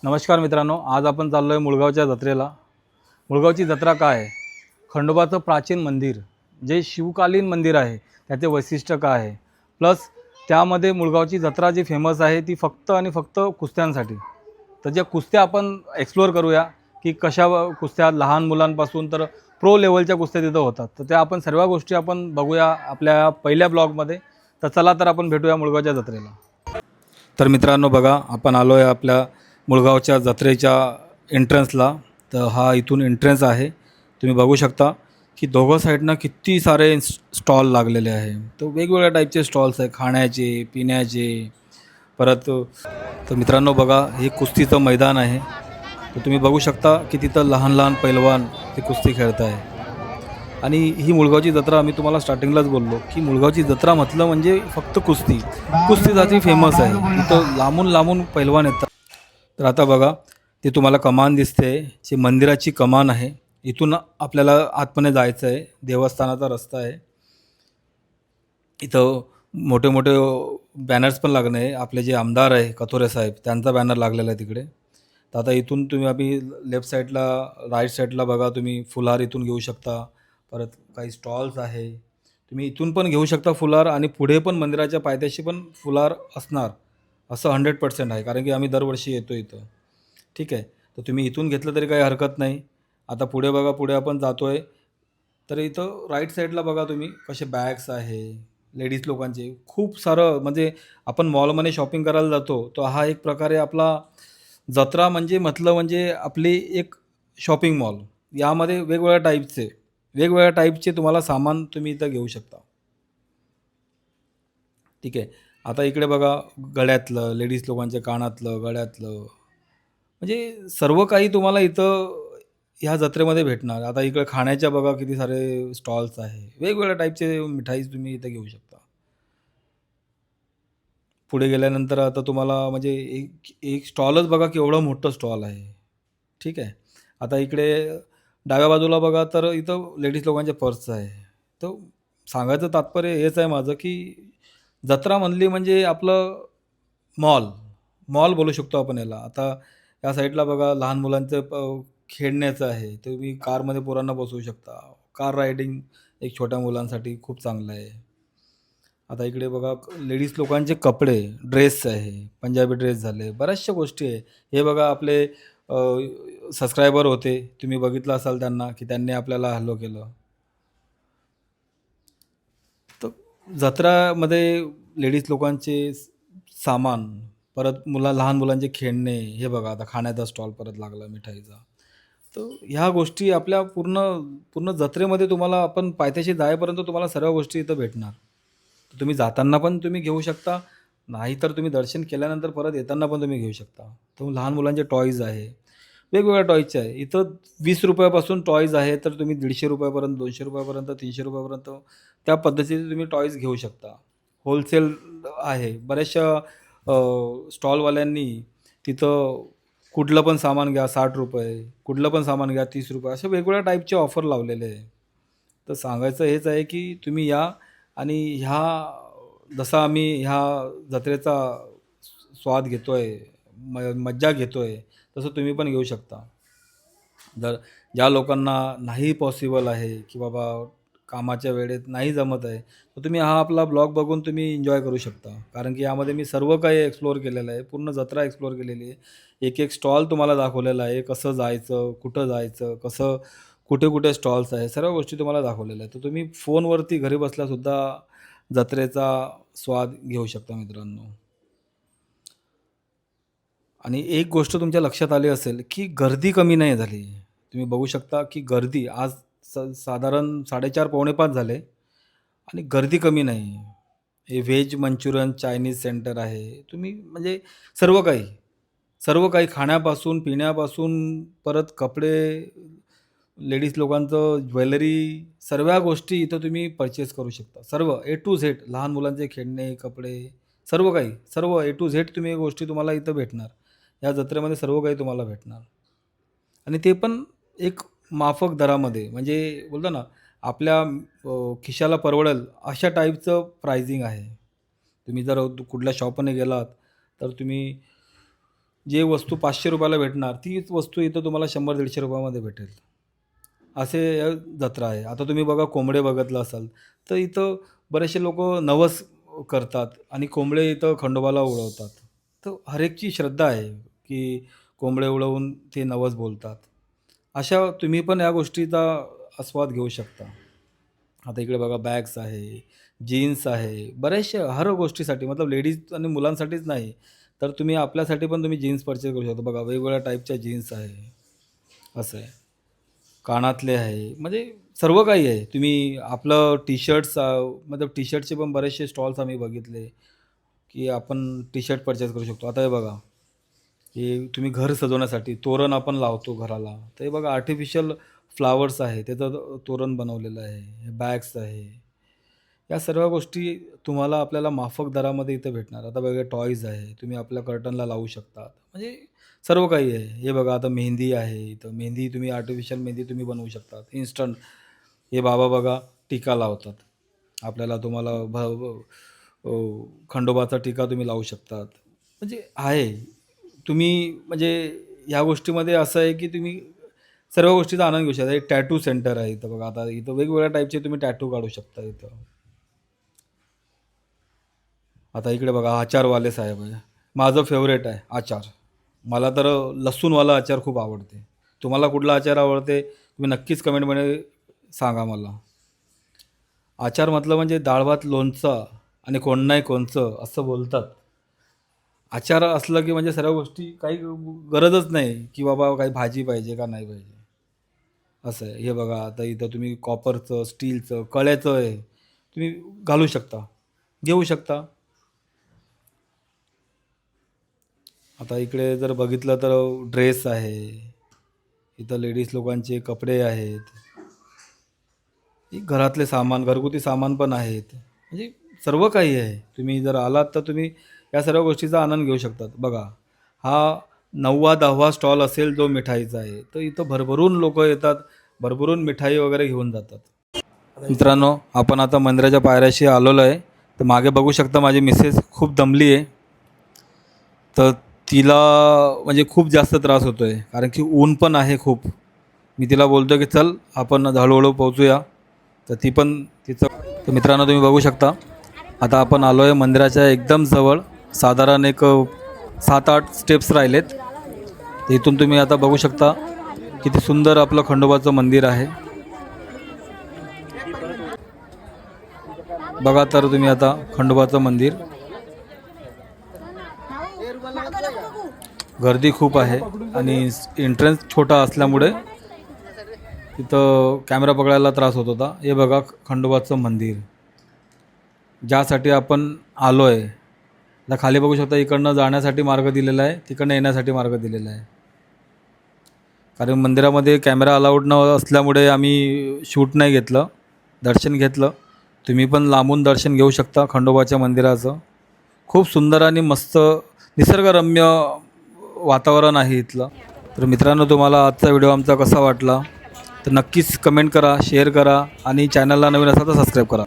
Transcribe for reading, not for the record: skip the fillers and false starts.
नमस्कार मित्रांनो, आज आपण चाललो आहे मुळगावच्या जत्रेला. मुळगावची जत्रा काय आहे? खंडोबाचं प्राचीन मंदिर, जे शिवकालीन मंदिर आहे, त्याचे वैशिष्ट्य काय आहे, प्लस त्यामध्ये मुळगावची जत्रा जी फेमस आहे ती फक्त आणि फक्त कुस्त्यांसाठी. तर ज्या कुस्त्या आपण एक्सप्लोअर करूया की कशा कुस्त्या लहान मुलांपासून तर प्रो लेवलच्या कुस्त्या तिथं होतात. तर त्या आपण सर्व गोष्टी आपण बघूया आपल्या पहिल्या ब्लॉगमध्ये. तर चला तर आपण भेटूया मुळगावच्या जत्रेला. तर मित्रांनो बघा, आपण आलो आहे आपल्या मुळगावच्या जत्रेच्या एंट्रन्सला. तर हा इथून एंट्रन्स आहे. तुम्ही बघू शकता की दोघं साईडनं किती सारे स्टॉल लागलेले आहे. तर वेगवेगळ्या टाईपचे स्टॉल्स आहे, खाण्याचे, पिण्याचे. परत तर मित्रांनो बघा, हे कुस्तीचं मैदान आहे. तर तुम्ही बघू शकता की तिथं लहान लहान पैलवान ते कुस्ती खेळत आहे. आणि ही मुळगावची जत्रा, मी तुम्हाला स्टार्टिंगलाच बोललो की मुळगावची जत्रा म्हटलं म्हणजे फक्त कुस्ती. कुस्तीसाठी फेमस आहे. इथं लांबून लांबून पैलवान येतात. तर आता बघा, ते तुम्हाला कमान दिसते, जी मंदिराची कमान आहे. इथून आपल्याला आतमध्ये जायचं आहे. देवस्थानाचा रस्ता आहे. इथं मोठे मोठे बॅनर्स पण लागणे आहे. आपले जे आमदार आहे कथोरे साहेब, त्यांचा बॅनर लागलेला आहे तिकडे. तर आता इथून तुम्ही आम्ही लेफ्ट साईडला, राईट साईडला बघा, तुम्ही फुलार इथून घेऊ शकता. परत काही स्टॉल्स आहे, तुम्ही इथून पण घेऊ शकता फुलार. आणि पुढे पण मंदिराच्या पायथ्याशी पण फुलार असणार असं 100% आहे, कारण की आम्ही दरवर्षी येतो इथं. ठीक आहे, तर तुम्ही इथून घेतलं तरी काही हरकत नाही. आता पुढे बघा, पुढे आपण जातो आहे. तर इथं राईट साईडला बघा तुम्ही कसे बॅग्स आहे लेडीज लोकांचे. खूप सारं, म्हणजे आपण मॉलमध्ये शॉपिंग करायला जातो, तो हा एक प्रकारे आपला जत्रा म्हणजे म्हटलं म्हणजे आपली एक शॉपिंग मॉल. यामध्ये वेगवेगळ्या टाईपचे तुम्हाला सामान तुम्ही इथं घेऊ शकता. ठीक आहे, आता इकडे बघा, गळ्यातलं, लेडीज लोकांच्या कानातलं, गळ्यातलं, म्हणजे सर्व काही तुम्हाला इथं ह्या जत्रेमध्ये भेटणार. आता इकडे खाण्याच्या बघा किती सारे स्टॉल्स आहे. वेगवेगळ्या टाईपचे मिठाई तुम्ही इथं घेऊ शकता. पुढे गेल्यानंतर आता तुम्हाला म्हणजे एक एक स्टॉलच बघा केवढं मोठं स्टॉल आहे. ठीक आहे. आता इकडे डाव्या बाजूला बघा, तर इथं लेडीज लोकांच्या पर्स आहे. तर सांगायचं तात्पर्य हेच आहे माझं, की जत्रा म्हणली म्हणजे आपलं मॉल. मॉल बोलू शकतो आपण याला. आता या साईडला बघा, लहान मुलांचं खेळण्याचं आहे. तुम्ही कारमध्ये पोरांना बसवू शकता. कार रायडिंग एक छोट्या मुलांसाठी खूप चांगलं आहे. आता इकडे बघा, लेडीज लोकांचे कपडे, ड्रेस आहे, पंजाबी ड्रेस झाले, बऱ्याचशा गोष्टी आहे. हे बघा, आपले सबस्क्रायबर होते, तुम्ही बघितलं असाल त्यांना, की त्यांनी आपल्याला हॅलो केलं. तर जत्रामध्ये लेडीज लोकांचे सामान, परत लहान मुलांचे खेळणे, हे बघा, आता खाण्याचा स्टॉल परत लागला मिठाईचा. तर ह्या गोष्टी आपल्या पूर्ण पूर्ण जत्रेमध्ये तुम्हाला, आपण पायथ्याशी जाईपर्यंत तुम्हाला सर्व गोष्टी इथं भेटणार. तर तुम्ही जाताना पण तुम्ही घेऊ शकता, नाहीतर तुम्ही दर्शन केल्यानंतर परत येताना पण तुम्ही घेऊ शकता. तर लहान मुलांचे टॉईज आहे, वेगवेगळ्या टॉईजचे आहे. इथं ₹20 टॉईज आहे, तर तुम्ही ₹150 ₹200 ₹300 त्या पद्धतीने तुम्ही टॉईज घेऊ शकता. होलसेल आहे. बऱ्याचशा स्टॉलवाल्यांनी तिथं कुठलं पण सामान घ्या ₹60, कुठलं पण सामान घ्या ₹30, अशा वेगवेगळ्या टाईपचे ऑफर लावलेले आहे. तर सांगायचं हेच आहे की तुम्ही या, आणि जसा आम्ही ह्या जत्रेचा स्वाद घेतोय, मज्जा घेतोय, तसं तुम्ही पण घेऊ शकता. जर ज्या लोकांना नाही पॉसिबल आहे, की बाबा कामाच्या वेळेत नाही जमत आहे, तर तुम्ही हा आपला ब्लॉग बघून तुम्ही एन्जॉय करू शकता. कारण की यामध्ये मी सर्व काही एक्सप्लोअर केलेलं आहे. पूर्ण जत्रा एक्सप्लोअर केलेली आहे. एक एक स्टॉल तुम्हाला दाखवलेला आहे. कसं जायचं, कसं कुठे-कुठे स्टॉल्स आहे, सर्व गोष्टी तुम्हाला दाखवलेल्या आहेत. तर तुम्ही फोनवरती घरी बसल्यासुद्धा जत्रेचा स्वाद घेऊ शकता मित्रांनो. आणि एक गोष्ट तुमच्या लक्षात आली असेल, की गर्दी कमी नाही झाली. तुम्ही बघू शकता, की गर्दी आज साधारण 4:30 पावणे 5 झाले आणि गर्दी कमी नाही. हे व्हेज मंचुरियन चायनीज सेंटर आहे. तुम्ही म्हणजे सर्व काही, सर्व काही खाण्यापासून, पिण्यापासून, परत कपडे, लेडीज लोकांचं ज्वेलरी, सर्व गोष्टी इथं तुम्ही परचेस करू शकता. सर्व ए टू झेड, लहान मुलांचे खेळणे, कपडे, सर्व काही, सर्व ए टू झेड तुम्ही गोष्टी तुम्हाला इथं भेटणार. या जत्रेमध्ये सर्व काही तुम्हाला भेटणार, आणि ते पण एक माफक दरामध्ये. म्हणजे बोलतो ना, आपल्या खिशाला परवडेल अशा टाईपचं प्राइसिंग आहे. तुम्ही जर कुठल्या शॉपमध्ये गेलात, तर तुम्ही जे वस्तू 500 रुपयाला भेटणार तीच वस्तू इथं तुम्हाला 100-150 रुपयामध्ये भेटेल. असे जत्रा आहे. आता तुम्ही बघा कोंबडे बघितलं असाल तर इथं बरेचसे लोक नवस करतात आणि कोंबडे इथं खंडोबाला उडवतात. तर हर एकची श्रद्धा आहे की कोंबडे उडवून ते नवस बोलतात. अशा तुम्ही पण या गोष्टीचा आस्वाद घेऊ शकता. आता इकडे बघा बॅग्स आहे, जीन्स आहे, बऱ्याचशा हर गोष्टीसाठी मतलब लेडीज आणि मुलांसाठीच नाही, तर तुम्ही आपल्यासाठी पण तुम्ही जीन्स परचेस करू शकता. बघा वेगवेगळ्या टाईपच्या जीन्स आहे, असं आहे. कानातले आहे, म्हणजे सर्व काही आहे. तुम्ही आपलं टी-शर्ट्स मतलब टी-शर्टचे पण बरेचसे स्टॉल्स आम्ही बघितले, की आपण टी-शर्ट परचेस करू शकतो. आता हे बघा, हे तुम्ही घर सजवण्यासाठी तोरण आपण लावतो घराला, तर हे बघा आर्टिफिशियल फ्लॉवर्स आहे, त्याचं तोरण बनवलेलं आहे. हे बॅग्स आहे. या सर्व गोष्टी तुम्हाला आपल्याला माफक दरामध्ये इथं भेटणार. आता वेगळे टॉयज आहे, तुम्ही आपल्या कर्टनला लावू शकता. म्हणजे सर्व काही आहे. हे बघा आता मेहंदी आहे इथं. मेहंदी तुम्ही आर्टिफिशियल मेहंदी तुम्ही बनवू शकता इन्स्टंट. हे बाबा बघा टीका लावतात. आपल्याला तुम्हाला खंडोबाचा टीका तुम्ही लावू शकतात. म्हणजे आहे. तुम्ही म्हणजे ह्या गोष्टीमध्ये असं आहे की तुम्ही सर्व गोष्टीचा आनंद घेऊ शकता. एक टॅटू सेंटर आहे इथं बघा. आता इथं वेगवेगळ्या टाईपचे तुम्ही टॅटू काढू शकता इथं. आता इकडे बघा आचारवाले साहेब आहे. माझं फेवरेट आहे आचार. मला तर लसूणवाला आचार खूप आवडते. तुम्हाला कुठला आचार आवडते तुम्ही नक्कीच कमेंटमध्ये सांगा मला. आचार म्हटलं म्हणजे डाळ भात लोणचं आणि कोण नाही कोणचं असं बोलतात. आचार असलं की म्हणजे सर्व गोष्टी काही गरजच नाही की बाबा काही भाजी पाहिजे का नाही पाहिजे, असं आहे. हे बघा आता इथं तुम्ही कॉपरचं स्टीलचं कळ्याचं आहे तुम्ही घालू शकता, घेऊ शकता. आता इकडे जर बघितलं तर ड्रेस आहे, इथं लेडीज लोकांचे कपडे आहेत, घरातले सामान घरगुती सामान पण आहेत. म्हणजे सर्व काही आहे. तुम्ही जर आलात तर तुम्ही या सर्व गोष्टीचा आनंद घेऊ शकतात. बघा हा 9वा-10वा स्टॉल असेल जो मिठाईचा आहे, तर इथं भरभरून लोक येतात, भरभरून मिठाई वगैरे घेऊन जातात. मित्रांनो आपण आता मंदिराच्या पायऱ्याशी आलेलो आहे. तर मागे बघू शकता माझी मिसेस खूप दमली आहे. तर तिला म्हणजे खूप जास्त त्रास होतो आहे कारण की ऊन पण आहे खूप. मी तिला बोलतो की चल आपण हळूहळू पोहोचूया. तर ती पण तिचं. तर मित्रांनो तुम्ही बघू शकता आता आपण आलो आहे मंदिराच्या एकदम जवळ. साधारण एक 7-8 स्टेप्स राहिलेत. तर इथून तुम्ही आता बघू शकता किती सुंदर आपलं खंडोबाचं मंदिर आहे. बघा तर तुम्ही आता खंडोबाचं मंदिर. गर्दी खूप आहे आणि एंट्रन्स छोटा असल्यामुळे तिथं कॅमेरा पकडायला त्रास होत होता. हे बघा खंडोबाचं मंदिर ज्यासाठी आपण आलो आहे. आता खाली बघू शकता इकडनं जाण्यासाठी मार्ग दिलेला आहे, तिकडनं येण्यासाठी मार्ग दिलेला आहे. कारण मंदिरामध्ये कॅमेरा अलाउड न असल्यामुळे आम्ही शूट नाही घेतलं, दर्शन घेतलं. तुम्ही पण लांबून दर्शन घेऊ शकता खंडोबाच्या मंदिराचं. खूप सुंदर आणि मस्त निसर्गरम्य वातावरण आहे इथलं. तर मित्रांनो तुम्हाला आजचा व्हिडिओ आमचा कसा वाटला तर नक्कीच कमेंट करा, शेअर करा आणि चॅनलला नवीन असाल तर सबस्क्राईब करा.